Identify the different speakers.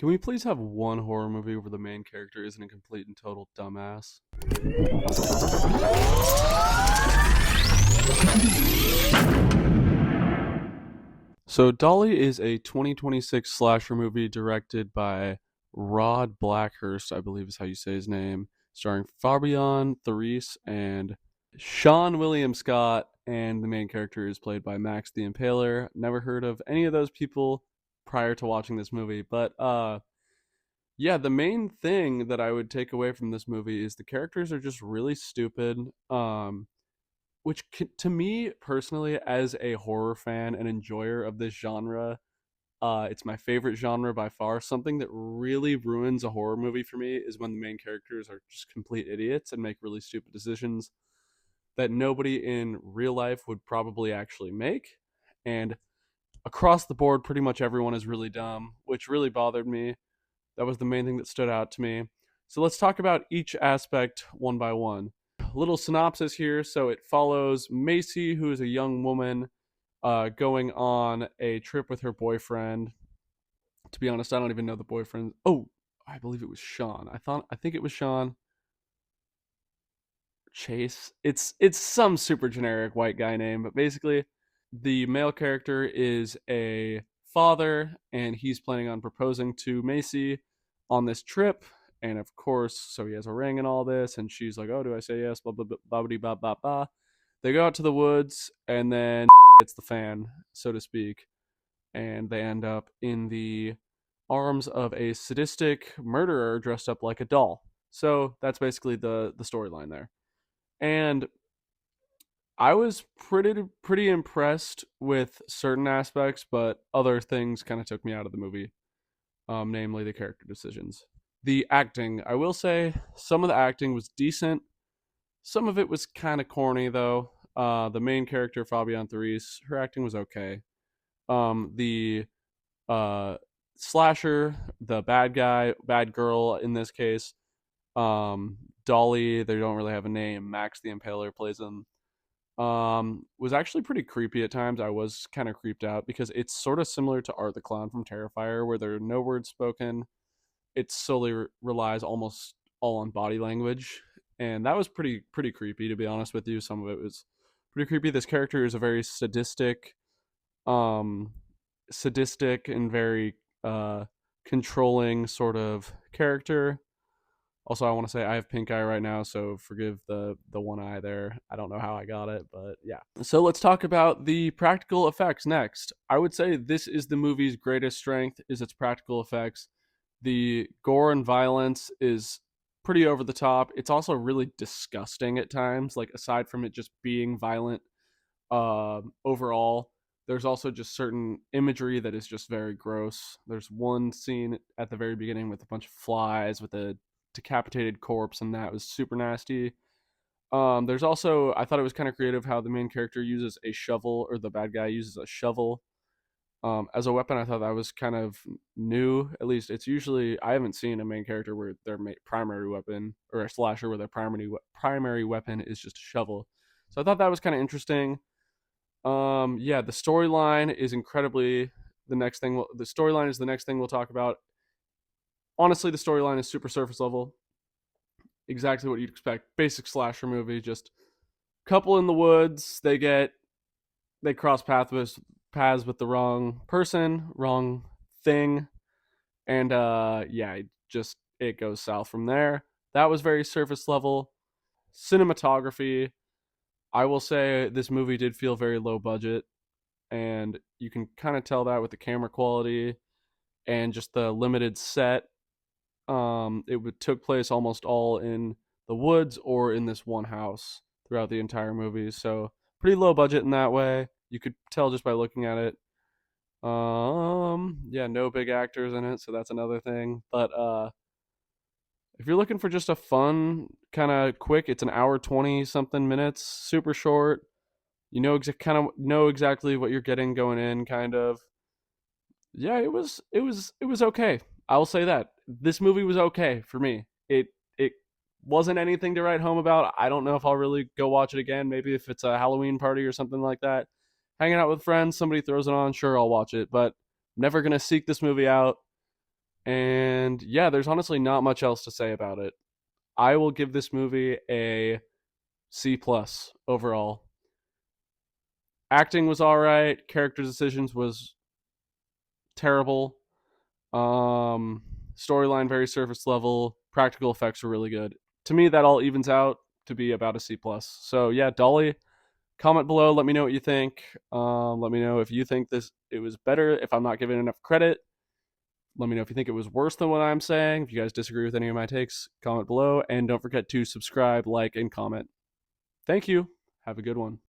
Speaker 1: Can we please have one horror movie where the main character isn't a complete and total dumbass? So, Dolly is a 2026 slasher movie directed by Rod Blackhurst, I believe is how you say his name, starring Fabian Therice and Sean William Scott, and the main character is played by Max the Impaler. Never heard of any of those people prior to watching this movie, but yeah, the main thing that I would take away from this movie is the characters are just really stupid. Which to me personally, as a horror fan and enjoyer of this genre, it's my favorite genre by far. Something that really ruins a horror movie for me is when the main characters are just complete idiots and make really stupid decisions that nobody in real life would probably actually make. And across the board, pretty much everyone is really dumb, which really bothered me. That was the main thing that stood out to me. So let's talk about each aspect one by one. A little synopsis here. So it follows Macy, who is a young woman, going on a trip with her boyfriend. To be honest, I don't even know the boyfriend. Oh, I believe it was Sean. I think it was Sean. Chase. It's some super generic white guy name, but basically the male character is a father and he's planning on proposing to Macy on this trip. And of course, so he has a ring and all this, and she's like, "Oh, do I say yes?" Blah blah blah blah blah blah blah. They go out to the woods, and then it's the fan, so to speak, and they end up in the arms of a sadistic murderer dressed up like a doll. So that's basically the storyline there. And I was pretty impressed with certain aspects, but other things kind of took me out of the movie, namely the character decisions. The acting, I will say, some of the acting was decent. Some of it was kind of corny, though. The main character, Fabian Therice, her acting was okay. The uh, slasher, the bad guy, bad girl in this case, Dolly, they don't really have a name. Max the Impaler plays them. Was actually pretty creepy at times. I was kind of creeped out because it's sort of similar to Art the Clown from Terrifier, where there are no words spoken. It solely relies almost all on body language, and that was pretty creepy, to be honest with you. Some of it was pretty creepy. This character is a very um sadistic and very controlling sort of character. Also, I want to say I have pink eye right now, so forgive the one eye there. I don't know how I got it, but yeah. So let's talk about the practical effects next. I would say this is the movie's greatest strength is its practical effects. The gore and violence is pretty over the top. It's also really disgusting at times. Like aside from it just being violent, overall, there's also just certain imagery that is just very gross. There's one scene at the very beginning with a bunch of flies with a decapitated corpse, and that was super nasty. There's also, I thought it was kind of creative how the main character uses a shovel, or the bad guy uses a shovel as a weapon. I thought that was kind of new. At least it's usually, I haven't seen a main character where their primary weapon, or a slasher where their primary weapon is just a shovel. So I thought that was kind of interesting. Yeah, the storyline is incredibly the next thing. The storyline is the next thing we'll talk about. Honestly, the storyline is super surface level. Exactly what you'd expect. Basic slasher movie. Just couple in the woods. They cross paths with the wrong person, wrong thing, and yeah, it goes south from there. That was very surface level. Cinematography. I will say this movie did feel very low budget, and you can kind of tell that with the camera quality and just the limited set. Took place almost all in the woods or in this one house throughout the entire movie. So pretty low budget in that way. You could tell just by looking at it. Yeah, no big actors in it, so that's another thing. But if you're looking for just a fun kind of quick, it's an hour 20 something minutes, super short. You know, kind of know exactly what you're getting going in, kind of. Yeah, it was okay. I'll say that this movie was okay for me. It wasn't anything to write home about. I don't know if I'll really go watch it again. Maybe if it's a Halloween party or something like that, hanging out with friends, somebody throws it on, sure I'll watch it. But I'm never gonna seek this movie out. And yeah, there's honestly not much else to say about it. I will give this movie a C plus overall. Acting was all right. Character decisions was terrible. Um, Storyline very surface level. Practical effects were really good. To me, that all evens out to be about a C plus. So yeah, Dolly, comment below. Let me know what you think. Let me know if you think this it was better. If I'm not giving enough credit, let me know if you think it was worse than what I'm saying. If you guys disagree with any of my takes, comment below. And don't forget to subscribe, like, and comment. Thank you. Have a good one.